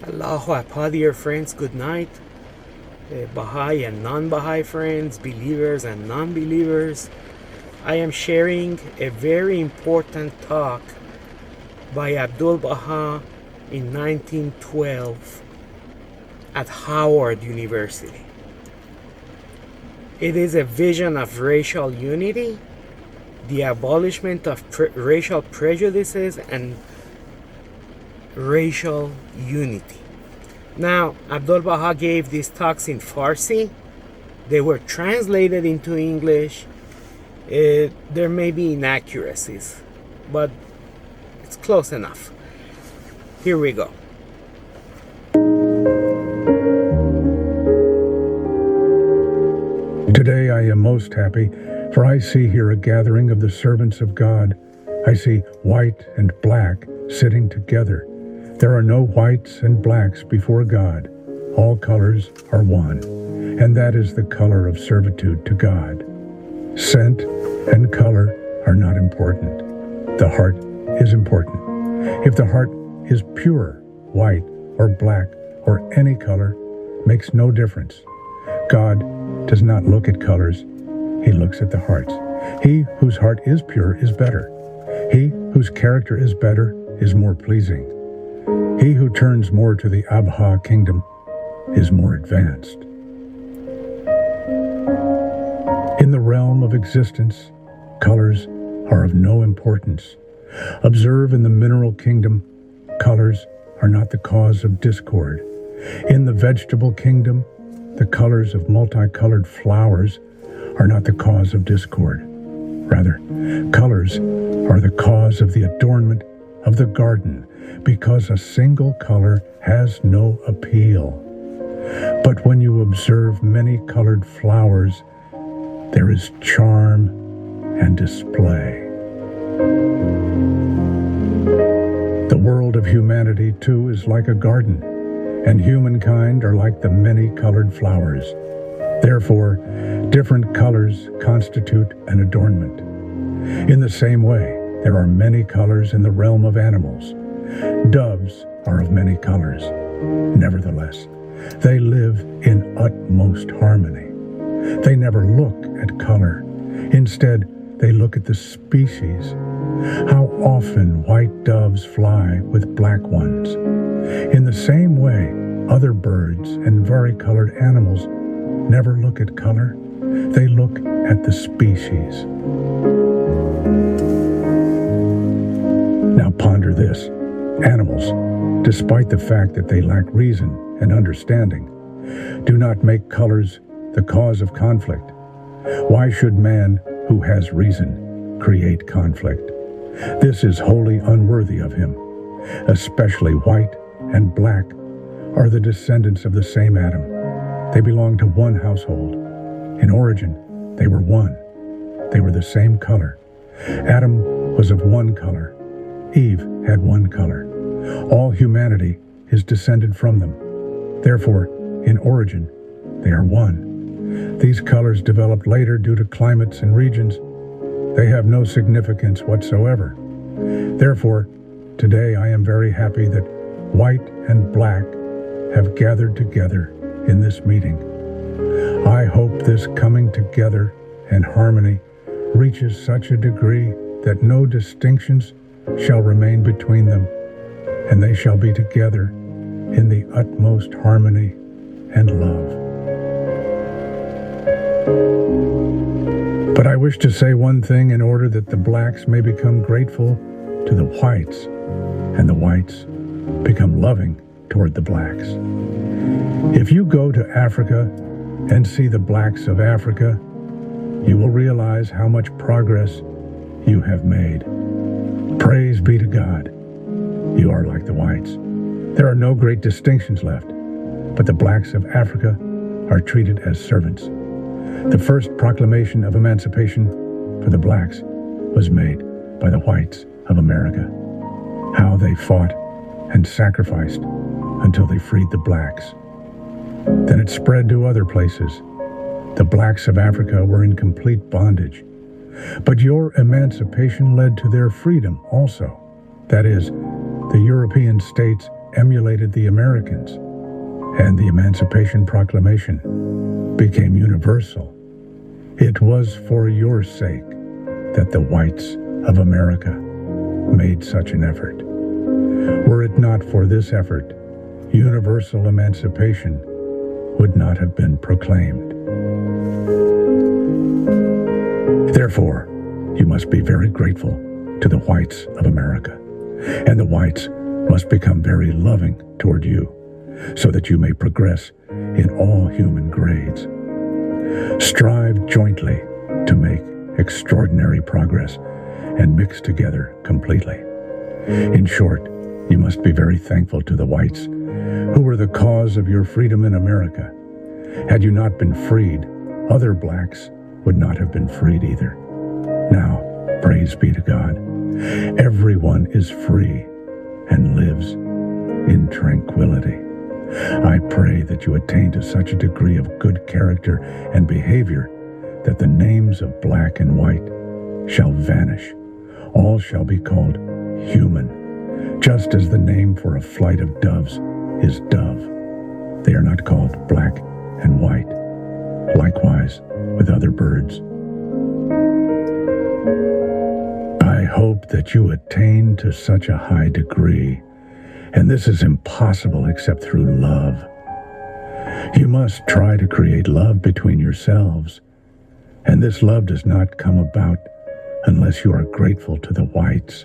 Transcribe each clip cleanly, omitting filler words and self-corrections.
Allahu Akbar, dear friends, good night. Baha'i and non-Baha'i friends, believers and non-believers. I am sharing a very important talk by Abdu'l-Bahá in 1912 at Howard University. It is a vision of racial unity, the abolishment of racial prejudices, and racial unity. Now, Abdu'l-Bahá gave these talks in Farsi. They were translated into English. There may be inaccuracies, but it's close enough. Here we go. Today I am most happy, for I see here a gathering of the servants of God. I see white and black sitting together. There are no whites and blacks before God. All colors are one, and that is the color of servitude to God. Scent and color are not important. The heart is important. If the heart is pure, white or black or any color makes no difference. God does not look at colors. He looks at the hearts. He whose heart is pure is better. He whose character is better is more pleasing. He who turns more to the ʻAbdu'l-Bahá kingdom is more advanced. In the realm of existence, colors are of no importance. Observe in the mineral kingdom, colors are not the cause of discord. In the vegetable kingdom, the colors of multicolored flowers are not the cause of discord. Rather, colors are the cause of the adornment of the garden, because a single color has no appeal. But when you observe many colored flowers, there is charm and display. The world of humanity, too, is like a garden, and humankind are like the many-colored flowers. Therefore, different colors constitute an adornment. In the same way, there are many colors in the realm of animals. Doves are of many colors. Nevertheless, they live in utmost harmony. They never look at color. Instead, they look at the species. How often white doves fly with black ones. In the same way, other birds and varicolored animals never look at color. They look at the species. Now ponder this. Animals, despite the fact that they lack reason and understanding, do not make colors the cause of conflict. Why should man, who has reason, create conflict? This is wholly unworthy of him. Especially white and black are the descendants of the same Adam. They belong to one household. In origin, they were one. They were the same color. Adam was of one color. Eve had one color. All humanity is descended from them. Therefore, in origin, they are one. These colors developed later due to climates and regions. They have no significance whatsoever. Therefore, today I am very happy that white and black have gathered together in this meeting. I hope this coming together and harmony reaches such a degree that no distinctions shall remain between them, and they shall be together in the utmost harmony and love. But I wish to say one thing in order that the blacks may become grateful to the whites, and the whites become loving toward the blacks. If you go to Africa and see the blacks of Africa, you will realize how much progress you have made. Praise be to God. You are like the whites. There are no great distinctions left, but the blacks of Africa are treated as servants. The first proclamation of emancipation for the blacks was made by the whites of America. How they fought and sacrificed until they freed the blacks. Then it spread to other places. The blacks of Africa were in complete bondage. But your emancipation led to their freedom also. That is, the European states emulated the Americans, and the Emancipation Proclamation became universal. It was for your sake that the whites of America made such an effort. Were it not for this effort, universal emancipation would not have been proclaimed. Therefore, you must be very grateful to the whites of America, and the whites must become very loving toward you, so that you may progress in all human grades. Strive jointly to make extraordinary progress and mix together completely. In short, you must be very thankful to the whites, who were the cause of your freedom in America. Had you not been freed, other blacks would not have been freed either. Now, praise be to God, everyone is free and lives in tranquility. I pray that you attain to such a degree of good character and behavior that the names of black and white shall vanish. All shall be called human, just as the name for a flight of doves is dove. They are not called black and white. Likewise with other birds. I hope that you attain to such a high degree, and this is impossible except through love. You must try to create love between yourselves, and this love does not come about unless you are grateful to the whites,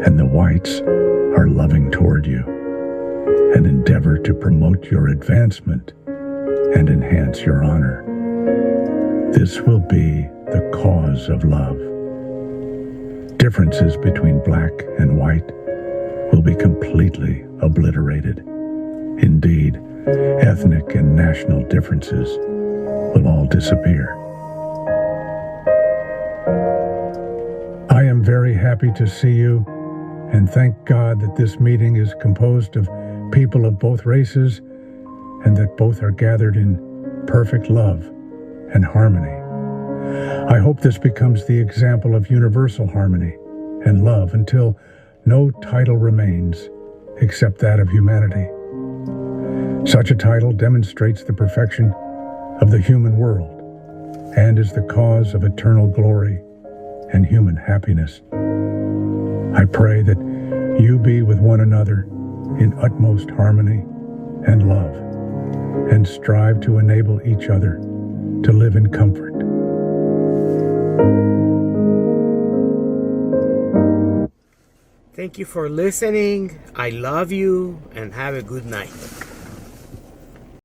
and the whites are loving toward you, and endeavor to promote your advancement and enhance your honor. This will be the cause of love. Differences between black and white will be completely obliterated. Indeed, ethnic and national differences will all disappear. I am very happy to see you, and thank God that this meeting is composed of people of both races, and that both are gathered in perfect love and harmony. I hope this becomes the example of universal harmony and love until no title remains except that of humanity. Such a title demonstrates the perfection of the human world and is the cause of eternal glory and human happiness. I pray that you be with one another in utmost harmony and love, and strive to enable each other to live in comfort. Thank you for listening. I love you, and have a good night.